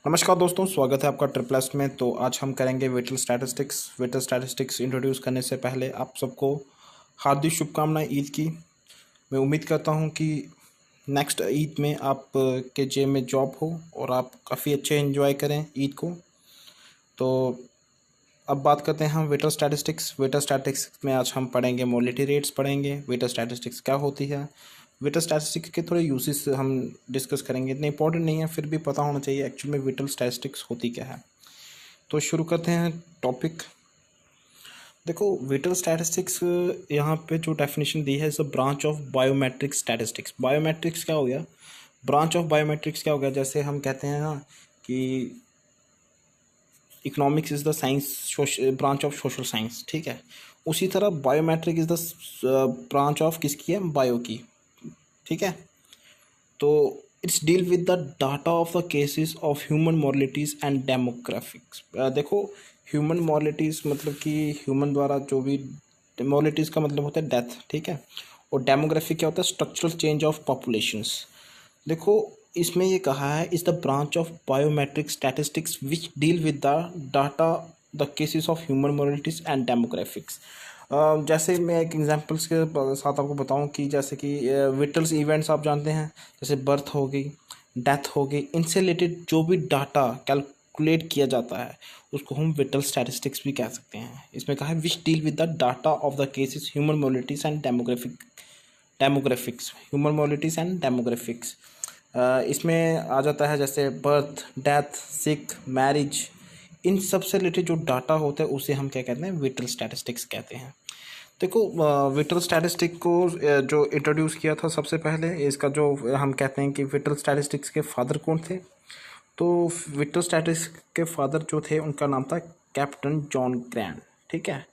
नमस्कार दोस्तों, स्वागत है आपका ट्रिपल में। तो आज हम करेंगे whittle statistics. Whittle statistics introduce करने से पहले आप सबको हार्दिक शुभकामनाएं ईद की। मैं उम्मीद करता हूं कि नेक्स्ट ईद में आप के जेब में जॉब हो और आप काफ़ी अच्छे एंजॉय करें ईद को। तो अब बात करते हैं हम विटल स्टैटिस्टिक्स। विटल स्टैटिस्टिक्स में आज हम पढ़ेंगे मोर्टेलिटी रेट्स पढ़ेंगे, विटल स्टैटिस्टिक्स क्या होती है, विटल स्टैटिस्टिक्स के थोड़े यूसेस हम डिस्कस करेंगे। इतने इंपॉर्टेंट नहीं है, फिर भी पता होना चाहिए एक्चुअल में विटल स्टैटिस्टिक्स होती क्या है। तो शुरू करते हैं टॉपिक। देखो, विटल स्टैटिस्टिक्स यहाँ पे जो डेफिनेशन दी है, is a branch of biometric statistics. Biometrics क्या हो गया, ब्रांच ऑफ बायोमेट्रिक्स क्या हो गया, जैसे हम कहते हैं ना कि economics is the science branch of social science, ठीक है। उसी तरह biometric is the branch of किसकी है, बायो की, ठीक है। तो it's deal with the data of the cases of human mortalities and demographics. देखो, ह्यूमन मॉर्लिटीज़ मतलब कि ह्यूमन द्वारा जो भी, मॉर्लिटीज़ का मतलब होता है डेथ, ठीक है। और डेमोग्राफिक क्या होता है, स्ट्रक्चरल चेंज ऑफ पॉपुलेशंस। देखो, इसमें ये कहा है is the branch of biometric statistics which deal with the data the cases of human mortalities and demographics. जैसे मैं एक एग्जांपल्स के साथ आपको बताऊं कि जैसे कि विटल्स इवेंट्स आप जानते हैं, जैसे बर्थ हो गई, डेथ हो गई, इनसे रिलेटेड जो भी डाटा कैलकुलेट किया जाता है उसको हम विटल स्टैटिस्टिक्स भी कह सकते हैं। इसमें कहा है which deal with the data of the cases human mortalities and demographics, human mortalities and demographics. इसमें आ जाता है जैसे बर्थ, डेथ, सिक, मैरिज, इन सब से रिलेटेड जो डाटा होता है उसे हम क्या कहते हैं, विटल स्टैटिस्टिक्स कहते हैं। देखो, विटल स्टैटिस्टिक को जो इंट्रोड्यूस किया था सबसे पहले, इसका जो हम कहते हैं कि विटल स्टैटिस्टिक्स के फादर कौन थे, तो विटल स्टैटिस्टिक्स के फादर जो थे उनका नाम था कैप्टन जॉन ग्रैंड, ठीक है।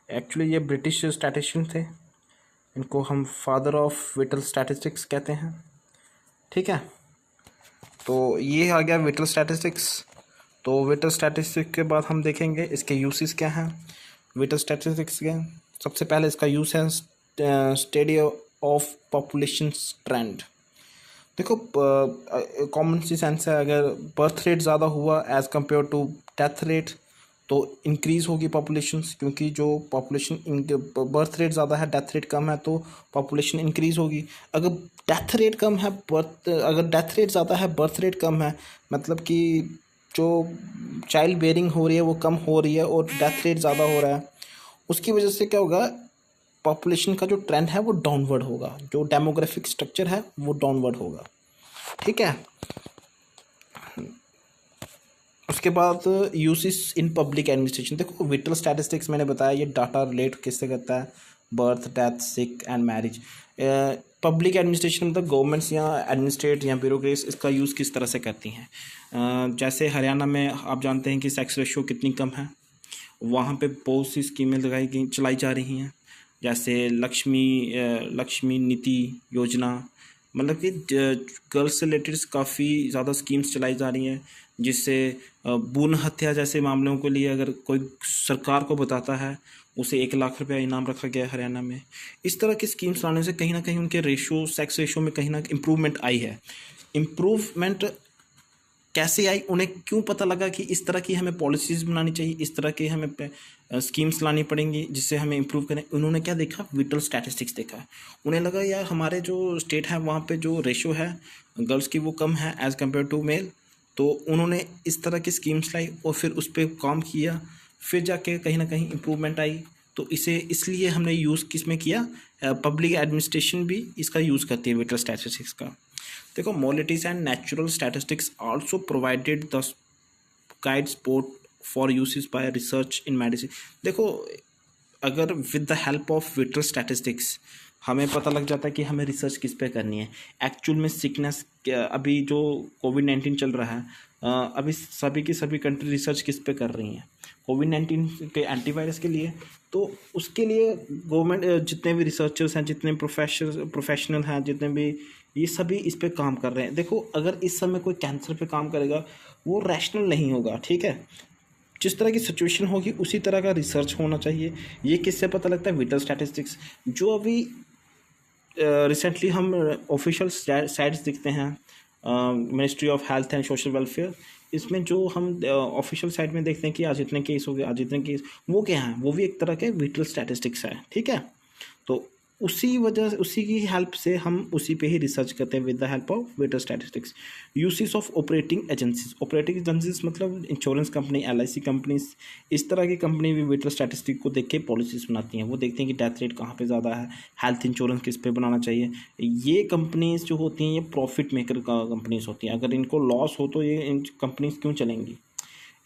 एक्चुअली ये ब्रिटिश स्टैटिस्टिशियन थे, इनको हम फादर ऑफ विटल स्टैटिस्टिक्स कहते हैं, ठीक है। तो ये आ गया विटल स्टैटिस्टिक्स। तो विटल स्टैटिस्टिक्स के बाद हम देखेंगे इसके यूसेस क्या हैं। विटल स्टैटिस्टिक्स के सबसे पहले इसका यूज है स्टडी ऑफ पॉपुलेशन ट्रेंड। देखो, कॉमन सी सेंस है, अगर बर्थ रेट ज़्यादा हुआ as compare to death rate तो इंक्रीज़ होगी पॉपुलेशंस, क्योंकि जो पॉपुलेशन बर्थ रेट ज़्यादा है, डेथ रेट कम है, तो पॉपुलेशन इंक्रीज़ होगी। अगर डेथ रेट कम है, अगर डेथ रेट ज़्यादा है, बर्थ रेट कम है, मतलब कि जो चाइल्ड बेयरिंग हो रही है वो कम हो रही है और डेथ रेट ज़्यादा हो रहा है, उसकी वजह से क्या होगा, पॉपुलेशन का जो ट्रेंड है वो डाउनवर्ड होगा, जो डेमोग्राफिक स्ट्रक्चर है वो डाउनवर्ड होगा, ठीक है। उसके बाद यूसेस इन पब्लिक एडमिनिस्ट्रेशन। देखो, विटल स्टैटिस्टिक्स मैंने बताया ये डाटा रिलेट किससे करता है, birth, death, sick and marriage. Public administration मतलब गवर्नमेंट्स या एडमिनिस्ट्रेट या ब्यूरोक्रेट्स इसका यूज़ किस तरह से करती हैं। जैसे हरियाणा में आप जानते हैं कि सेक्स रेशो कितनी कम है, वहाँ पे बहुत सी स्कीमें चलाई जा रही हैं, जैसे लक्ष्मी नीति योजना, मतलब कि गर्ल्स से रिलेटेड काफ़ी ज़्यादा स्कीम्स चलाई जा रही हैं, जिससे भ्रूण हत्या जैसे मामलों के लिए अगर कोई सरकार को बताता है उसे 1 लाख रुपया इनाम रखा गया है हरियाणा में। इस तरह की स्कीम्स लाने से कहीं ना कहीं उनके सेक्स रेशो में कहीं ना इम्प्रूवमेंट आई है। इम्प्रूवमेंट कैसे आई, उन्हें क्यों पता लगा कि इस तरह की हमें पॉलिसीज़ बनानी चाहिए, इस तरह की हमें स्कीम्स लानी पड़ेंगी जिससे हमें इम्प्रूव करें। उन्होंने क्या देखा, विटल स्टैटिस्टिक्स देखा। उन्हें लगा यार हमारे जो स्टेट है वहाँ पे जो रेशो है गर्ल्स की वो कम है एज़ कम्पेयर टू मेल, तो उन्होंने इस तरह की स्कीम्स लाई और फिर उस पर काम किया, फिर जाके कहीं ना कहीं इम्प्रूवमेंट आई। तो इसे इसलिए हमने यूज़ किस में किया, पब्लिक एडमिनिस्ट्रेशन भी इसका यूज़ करती है विटल स्टैटिस्टिक्स का। देखो, mortalities and natural statistics also provided the guide sport for uses by research in medicine. देखो, अगर with the help of vital statistics हमें पता लग जाता है कि हमें रिसर्च किस पे करनी है। एक्चुअल में सिकनेस, अभी जो कोविड-19 चल रहा है, अभी सभी की सभी कंट्री रिसर्च किस पे कर रही हैं, कोविड-19 के एंटीवायरस के लिए। तो उसके लिए गवर्नमेंट जितने भी रिसर्चर्स हैं, जितने प्रोफेशनल हैं, जितने भी, ये सभी इस पे काम कर रहे हैं। देखो, अगर इस समय कोई कैंसर पे काम करेगा वो रैशनल नहीं होगा, ठीक है। जिस तरह की सिचुएशन होगी उसी तरह का रिसर्च होना चाहिए। ये किससे पता लगता है, विटल स्टैटिस्टिक्स। जो अभी रिसेंटली हम ऑफिशियल साइट्स दिखते हैं, ministry of health and social welfare, इसमें जो हम ऑफिशियल साइट में देखते हैं कि आज इतने केस हो गए, आज इतने केस, वो क्या है, वो भी एक तरह के विटल स्टैटिस्टिक्स है, ठीक है। तो उसी वजह से, उसी की हेल्प से हम उसी पे ही रिसर्च करते हैं with the help of waiter statistics. Uses of operating agencies, operating agencies मतलब इंश्योरेंस कंपनी, LIC कंपनीज, इस तरह की कंपनी भी वेटर स्टैटिस्टिक को देख के पॉलिसीज बनाती हैं। वो देखते हैं कि डेथ रेट कहाँ पे ज़्यादा है, हेल्थ इंश्योरेंस किस पे बनाना चाहिए। ये कंपनीज जो होती हैं ये प्रॉफिट मेकर कंपनीज होती हैं। अगर इनको लॉस हो तो ये इन कंपनीज क्यों चलेंगी।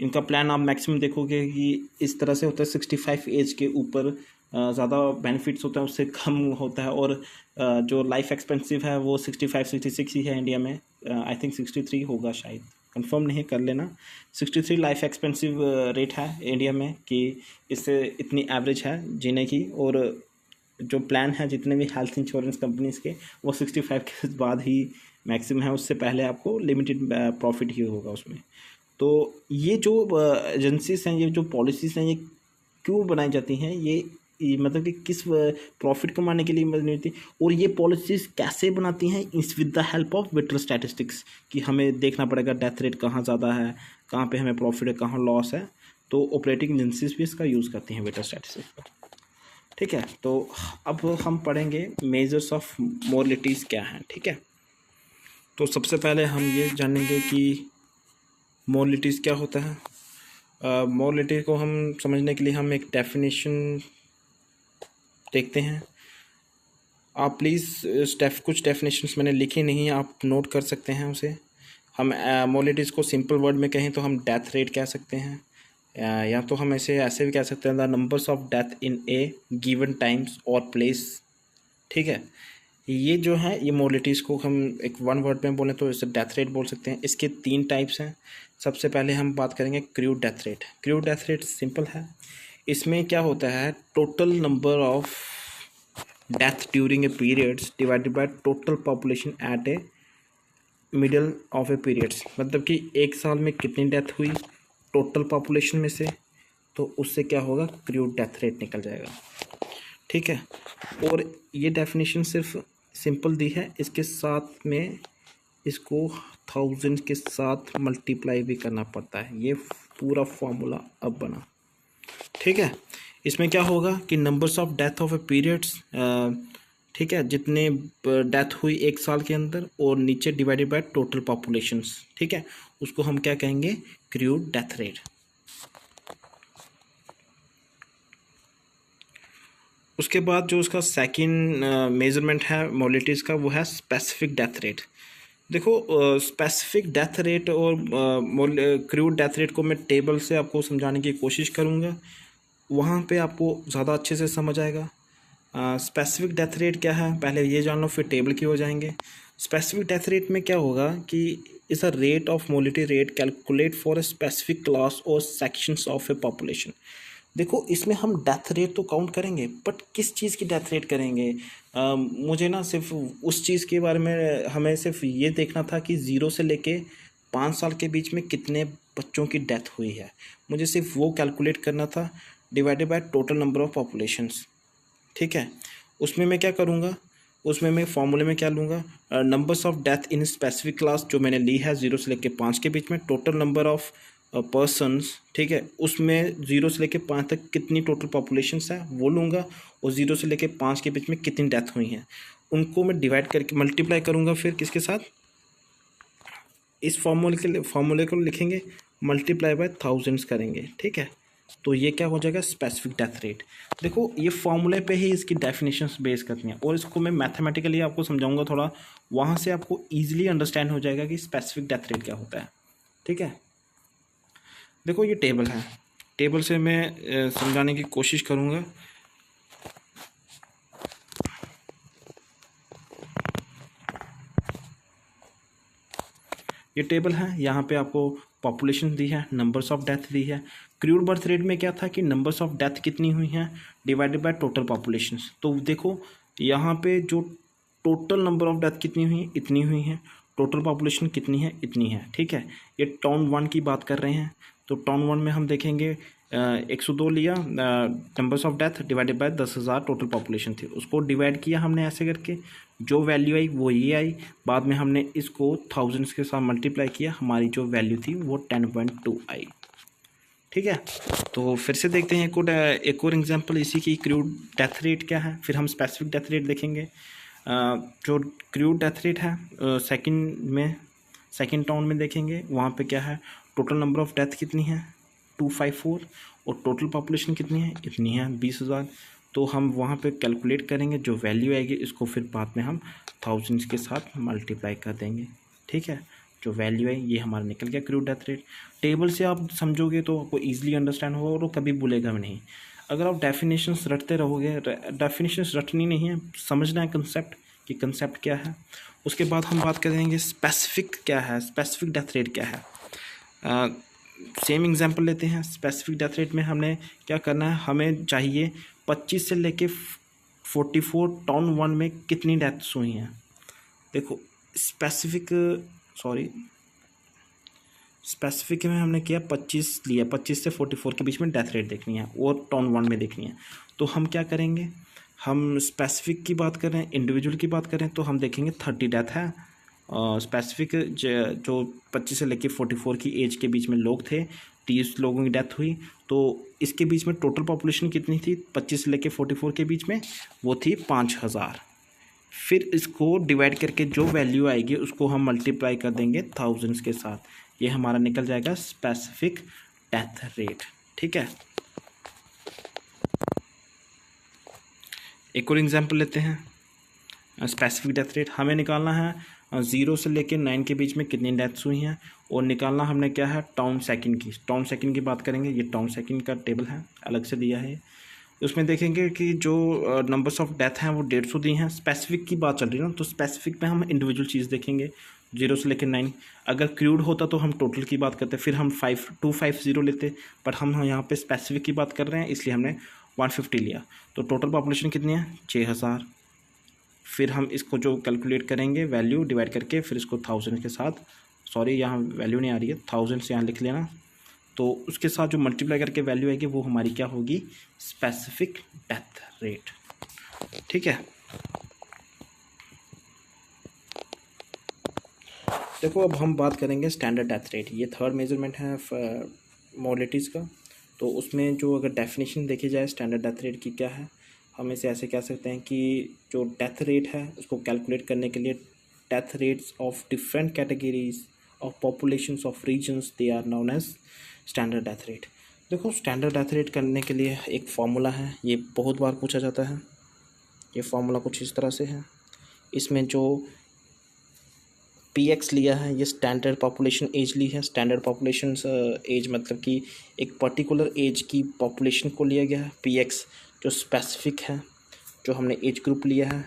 इनका प्लान आप मैक्सिमम देखोगे कि इस तरह से होता है, 65 एज के ऊपर ज़्यादा बेनिफिट्स होता है, उससे कम होता है। और जो लाइफ एक्सपेंसिव है वो 65 66 ही है इंडिया में। आई थिंक 63 होगा शायद, कंफर्म नहीं, कर लेना। 63 लाइफ एक्सपेंसिव रेट है इंडिया में, कि इससे इतनी एवरेज है जीने की। और जो प्लान है जितने भी हेल्थ इंश्योरेंस कंपनीज़ के, वो 65 के बाद ही मैक्सिमम है, उससे पहले आपको लिमिटेड प्रॉफिट ही होगा उसमें। तो ये जो एजेंसीज हैं, ये जो पॉलिसीज़ हैं, ये क्यों बनाई जाती हैं, ये मतलब कि किस प्रॉफिट कमाने के लिए बनी होती है। और ये पॉलिसीज़ कैसे बनाती हैं, इस with the help of waiter statistics, कि हमें देखना पड़ेगा डेथ रेट कहाँ ज़्यादा है, कहाँ पे हमें प्रॉफिट है, कहाँ लॉस है। तो ऑपरेटिंग एजेंसीज भी इसका यूज़ करती हैं वेटर स्टैटिस्टिक्स, ठीक है। तो अब हम पढ़ेंगे मेजर्स ऑफ मोरलिटीज़ क्या हैं, ठीक है। तो सबसे पहले हम ये जानेंगे कि मोरलिटीज़ क्या होता है। मोरलिटी को हम समझने के लिए हम एक डेफिनेशन देखते हैं। आप प्लीज़ कुछ डेफिनेशंस मैंने लिखी नहीं है, आप नोट कर सकते हैं उसे। हम मोरलिटीज़ को सिंपल वर्ड में कहें तो हम डेथ रेट कह सकते हैं, या तो हम ऐसे भी कह सकते हैं the numbers of death in A given times और प्लेस, ठीक है। ये जो है ये मोरलिटीज़ को हम एक वन वर्ड में बोलें तो इसे डेथ रेट बोल सकते हैं। इसके 3 टाइप्स हैं। सबसे पहले हम बात करेंगे crude death rate. Crude death rate simple है। इसमें क्या होता है, total number of death during a periods divided by total population at A middle of A periods, मतलब कि एक साल में कितनी डेथ हुई टोटल पॉपुलेशन में से, तो उससे क्या होगा, क्रूड डेथ रेट निकल जाएगा, ठीक है। और ये डेफिनेशन सिर्फ सिंपल दी है, इसके साथ में इसको 1000 के साथ मल्टीप्लाई भी करना पड़ता है। ये पूरा फॉर्मूला अब बना, ठीक है। इसमें क्या होगा कि numbers of death of A periods, ठीक है, जितने डेथ हुई एक साल के अंदर, और नीचे डिवाइडेड बाय टोटल पॉपुलेशंस, ठीक है, उसको हम क्या कहेंगे, क्रूड डेथ रेट। उसके बाद जो उसका सेकंड मेजरमेंट है मोरलिटीज़ का, वो है स्पेसिफिक डेथ रेट। देखो स्पेसिफिक डेथ रेट और क्रूड डेथ रेट को मैं टेबल से आपको समझाने की कोशिश करूँगा, वहाँ पे आपको ज़्यादा अच्छे से समझ आएगा। स्पेसिफिक डेथ रेट क्या है पहले ये जान लो, फिर टेबल की हो जाएंगे। स्पेसिफिक डेथ रेट में क्या होगा कि is a rate of mortality rate calculate for a specific class और सेक्शंस ऑफ ए पॉपुलेशन। देखो इसमें हम डेथ रेट तो काउंट करेंगे, बट किस चीज़ की डेथ रेट करेंगे, मुझे ना सिर्फ उस चीज़ के बारे में हमें सिर्फ ये देखना था कि 0 से लेके 5 साल के बीच में कितने बच्चों की डेथ हुई है, मुझे सिर्फ वो कैलकुलेट करना था divided by total number of populations, ठीक है। उसमें मैं क्या करूँगा, उसमें मैं फॉर्मूले में क्या लूँगा, numbers of death in specific class जो मैंने ली है 0 से लेके 5 के बीच में, टोटल नंबर ऑफ पर्सन्स, ठीक है, उसमें 0 से लेके 5 तक कितनी टोटल पॉपुलेशंस है वो लूँगा, और 0 से लेके 5 के बीच में कितनी डेथ हुई हैं उनको मैं डिवाइड करके मल्टीप्लाई करूँगा, फिर किसके साथ, इस फॉर्मूले को लिखेंगे, मल्टीप्लाई बाय थाउजेंड्स करेंगे, ठीक है। तो ये क्या हो जाएगा, स्पेसिफिक डेथ रेट। देखो ये फॉर्मूले पे ही इसकी डेफिनेशंस बेस करती हैं, और इसको मैं मैथमेटिकली आपको समझाऊंगा थोड़ा, वहाँ से आपको ईजिली अंडरस्टैंड हो जाएगा कि स्पेसिफिक डेथ रेट क्या होता है, ठीक है। देखो ये टेबल है, टेबल से मैं समझाने की कोशिश करूँगा। ये टेबल है, यहाँ पे आपको पॉपुलेशन दी है, नंबर्स ऑफ डेथ दी है। क्रूड बर्थ रेट में क्या था कि नंबर्स ऑफ डेथ कितनी हुई हैं डिवाइडेड बाय टोटल पॉपुलेशंस। तो देखो यहाँ पे जो टोटल नंबर ऑफ डेथ कितनी हुई है, इतनी हुई है, टोटल पॉपुलेशन कितनी है, इतनी है, ठीक है। ये टाउन 1 की बात कर रहे हैं, तो टाउन 1 में हम देखेंगे 102 लिया, numbers of death divided by 10,000 total population थी, उसको डिवाइड किया हमने ऐसे करके, जो वैल्यू आई वो ये आई। बाद में हमने इसको थाउजेंड्स के साथ मल्टीप्लाई किया, हमारी जो वैल्यू थी वो 10.2 आई। ठीक है, तो फिर से देखते हैं एक और एग्जांपल इसी की। क्रूड डेथ रेट क्या है, फिर हम स्पेसिफिक डेथ रेट देखेंगे। जो क्रूड डेथ रेट है सेकंड टाउन में देखेंगे, वहाँ पे क्या है, टोटल नंबर ऑफ डेथ कितनी है 254, और टोटल पॉपुलेशन कितनी है, इतनी है 20,000। तो हम वहाँ पे कैलकुलेट करेंगे, जो वैल्यू आएगी इसको फिर बाद में हम थाउजेंड्स के साथ मल्टीप्लाई कर देंगे। ठीक है, जो वैल्यू है ये हमारा निकल गया क्रूड डेथ रेट। टेबल से आप समझोगे तो आपको ईजिली अंडरस्टैंड होगा और वो कभी भूलेगा भी नहीं। अगर आप डेफिनेशंस रटते रहोगे, डेफिनेशंस रटनी नहीं है, समझना है कंसेप्ट कि कंसेप्ट क्या है। उसके बाद हम बात करेंगे स्पेसिफिक क्या है, स्पेसिफिक डेथ रेट क्या है। सेम एग्जांपल लेते हैं। स्पेसिफिक डेथ रेट में हमने क्या करना है, हमें चाहिए 25 से लेके 44 टाउन 1 में कितनी डेथ्स हुई हैं। देखो स्पेसिफिक में हमने किया 25 लिया, 25 से 44 के बीच में डेथ रेट देखनी है और टाउन 1 में देखनी है। तो हम क्या करेंगे, हम स्पेसिफिक की बात करें, इंडिविजुअल की बात करें तो हम देखेंगे 30 डेथ है। स्पेसिफिक जो 25 से लेके 44 की एज के बीच में लोग थे, 30 लोगों की डेथ हुई। तो इसके बीच में टोटल पॉपुलेशन कितनी थी 25 से लेके 44 के बीच में, वो थी 5,000। फिर इसको डिवाइड करके जो वैल्यू आएगी उसको हम मल्टीप्लाई कर देंगे थाउजेंड्स के साथ, ये हमारा निकल जाएगा स्पेसिफिक डेथ रेट। ठीक है, एक और एग्जांपल लेते हैं। स्पेसिफिक डेथ रेट हमें निकालना है 0 से लेके 9 के बीच में कितनी डेथ्स हुई हैं, और निकालना हमने क्या है टाउन सेकंड की। टाउन सेकंड की बात करेंगे, ये टाउन सेकंड का टेबल है, अलग से दिया है। उसमें देखेंगे कि जो नंबर्स ऑफ डेथ हैं वो 150 दी हैं। स्पेसिफिक की बात चल रही है ना, तो स्पेसिफिक में हम इंडिविजुअल चीज़ देखेंगे 0 से लेकर 9। अगर क्रूड होता तो हम टोटल की बात करते, फिर हम 250 लेते, बट हम यहाँ पे स्पेसिफिक की बात कर रहे हैं इसलिए हमने 150 लिया। तो टोटल पॉपुलेशन कितनी है 6,000। फिर हम इसको जो कैलकुलेट करेंगे वैल्यू डिवाइड करके, फिर इसको 1000 के साथ, सॉरी यहाँ वैल्यू नहीं आ रही है, 1000 से यहाँ लिख लेना। तो उसके साथ जो मल्टीप्लाई करके वैल्यू आएगी वो हमारी क्या होगी, स्पेसिफिक डेथ रेट। ठीक है, देखो अब हम बात करेंगे स्टैंडर्ड डेथ रेट। ये थर्ड मेजरमेंट है मोर्टेलिटीज़ का। तो उसमें जो अगर डेफिनेशन देखी जाए स्टैंडर्ड डेथ रेट की क्या है, हम इसे ऐसे कह सकते हैं कि जो डेथ रेट है उसको कैलकुलेट करने के लिए death rates of different categories of populations of regions, they are known as standard death rate. देखो स्टैंडर्ड डेथ रेट करने के लिए एक फार्मूला है, ये बहुत बार पूछा जाता है। ये फार्मूला कुछ इस तरह से है। इसमें जो PX लिया है, ये स्टैंडर्ड पॉपुलेशन एज ली है। स्टैंडर्ड पॉपुलेशन एज मतलब कि एक पर्टिकुलर एज की पॉपुलेशन को लिया गया है। PX जो स्पेसिफिक है, जो हमने एज ग्रुप लिया है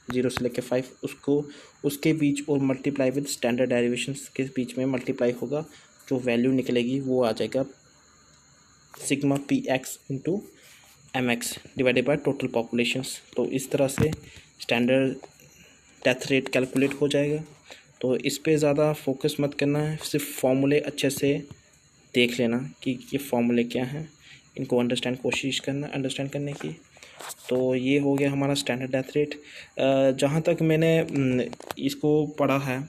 0 से लेकर 5, उसको उसके बीच और मल्टीप्लाई विद स्टैंडर्ड डेरिवेशंस के बीच में मल्टीप्लाई होगा, जो वैल्यू निकलेगी वो आ जाएगा sigma PX into MX divided by total populations. तो इस तरह से स्टैंडर्ड डेथ रेट कैलकुलेट हो जाएगा। तो इस पे ज़्यादा फोकस मत करना है, सिर्फ फॉर्मूले अच्छे से देख लेना कि ये फॉर्मूले क्या हैं, इनको कोशिश करना अंडरस्टैंड करने की। तो ये हो गया हमारा स्टैंडर्ड डेथ रेट। जहाँ तक मैंने इसको पढ़ा है,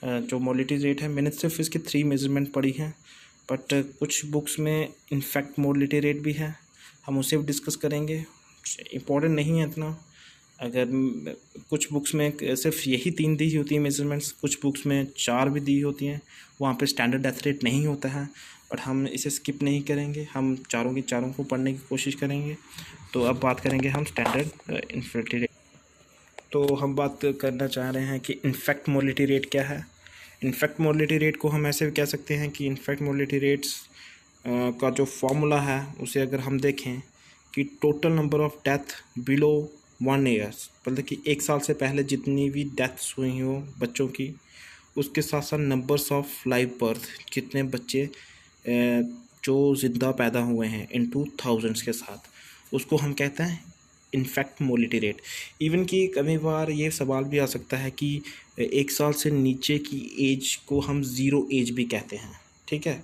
जो मोर्टेलिटी रेट है, मैंने सिर्फ इसके 3 मेजरमेंट पढ़ी हैं, बट कुछ बुक्स में इनफैक्ट मोर्टेलिटी रेट भी है, हम उसे भी डिस्कस करेंगे। इम्पोर्टेंट नहीं है इतना। अगर कुछ बुक्स में सिर्फ यही 3 दी होती है मेजरमेंट्स, कुछ बुक्स में 4 भी दी होती हैं, वहाँ पे स्टैंडर्ड डेथ रेट नहीं होता है, बट हम इसे स्किप नहीं करेंगे, हम चारों की चारों को पढ़ने की कोशिश करेंगे। तो अब बात करेंगे हम स्टैंडर्ड इन्फर्टिलिटी रेट। तो हम बात करना चाह रहे हैं कि इनफैक्ट मोर्टेलिटी रेट क्या है। इनफैक्ट मोर्टेलिटी रेट को हम ऐसे भी कह सकते हैं कि इनफैक्ट मोर्टेलिटी रेट्स का जो फॉर्मूला है उसे अगर हम देखें कि total number of death below 1 years, मतलब कि 1 साल से पहले जितनी भी डेथ्स हुई हो बच्चों की, उसके साथ साथ नंबर्स ऑफ लाइव बर्थ, कितने बच्चे जो ज़िंदा पैदा हुए हैं इनटू थाउजेंड्स के साथ, उसको हम कहते हैं इनफैक्ट मोर्टेलिटी रेट। इवन कि कभी बार ये सवाल भी आ सकता है कि 1 साल से नीचे की एज को हम ज़ीरो एज भी कहते हैं। ठीक है,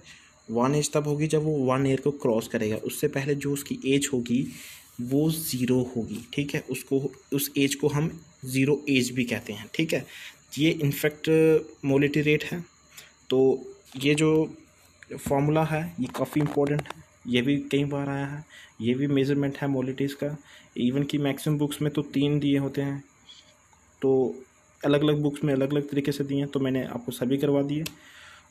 1 एज तब होगी जब वो 1 ईयर को क्रॉस करेगा, उससे पहले जो उसकी एज होगी वो 0 होगी, ठीक है। उसको, उस एज को हम 0 एज भी कहते हैं, ठीक है। ये इनफैक्ट मोलिटी रेट है। तो ये जो फॉर्मूला है ये काफ़ी इंपॉर्टेंट है, ये भी कई बार आया है, ये भी मेजरमेंट है मोलिटीज़ का। इवन कि मैक्सिमम बुक्स में तो 3 दिए होते हैं, तो अलग अलग बुक्स में अलग अलग तरीके से दिए हैं, तो मैंने आपको सभी करवा दिए।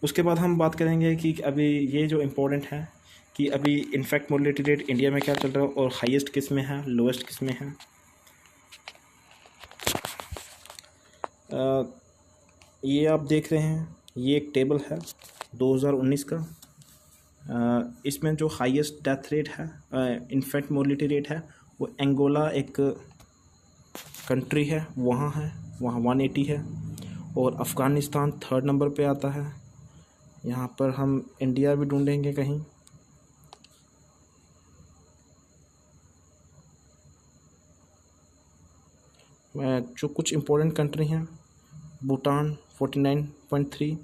उसके बाद हम बात करेंगे कि अभी ये जो इम्पोर्टेंट है कि अभी इनफैक्ट मोर्टेलिटी रेट इंडिया में क्या चल रहा है और हाईएस्ट किस में है, लोएस्ट किस में है। ये आप देख रहे हैं, ये एक टेबल है 2019 का। इसमें जो हाईएस्ट डेथ रेट है, इनफैक्ट मोर्टेलिटी रेट है, वो एंगोला एक कंट्री है, वहाँ 180 है। और अफ़गानिस्तान 3rd नंबर पे आता है। यहाँ पर हम इंडिया भी ढूंढेंगे कहीं। जो कुछ इम्पोर्टेंट कंट्री हैं, भूटान 49.3,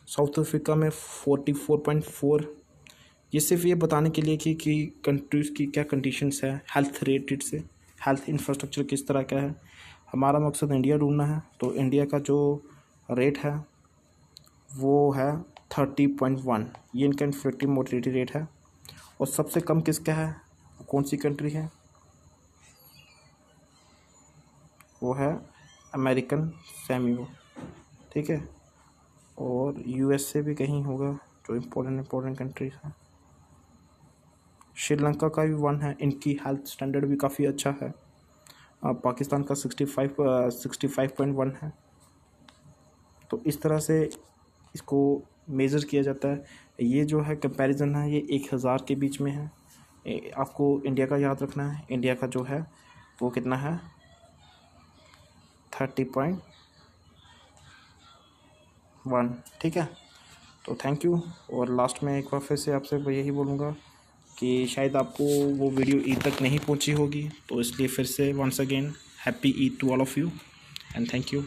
साउथ अफ्रीका में 44.4। ये सिर्फ ये बताने के लिए कि कंट्रीज़ की क्या कंडीशंस है हेल्थ रेटेड से, हेल्थ इंफ्रास्ट्रक्चर किस तरह का है। हमारा मकसद इंडिया ढूंढना है, तो इंडिया का जो रेट है वो है 30.1। ये इनका इन्फेक्टिव मोर्टेलिटी रेट है। और सबसे कम किसका है, कौन सी कंट्री है, वो है अमेरिकन सैम्यू, ठीक है। और यूएसए भी कहीं होगा, जो इम्पोर्टेंट कंट्रीज हैं। श्रीलंका का भी 1 है, इनकी हेल्थ स्टैंडर्ड भी काफ़ी अच्छा है। पाकिस्तान का 65.1 है। तो इस तरह से इसको मेज़र किया जाता है। ये जो है कंपैरिजन है, ये 1000 के बीच में है। आपको इंडिया का याद रखना है, इंडिया का जो है वो कितना है, 30.1, ठीक है। तो थैंक यू। और लास्ट में एक बार फिर से आपसे यही बोलूँगा कि शायद आपको वो वीडियो ईद तक नहीं पहुंची होगी, तो इसलिए फिर से once again happy Eid to all of you and thank you.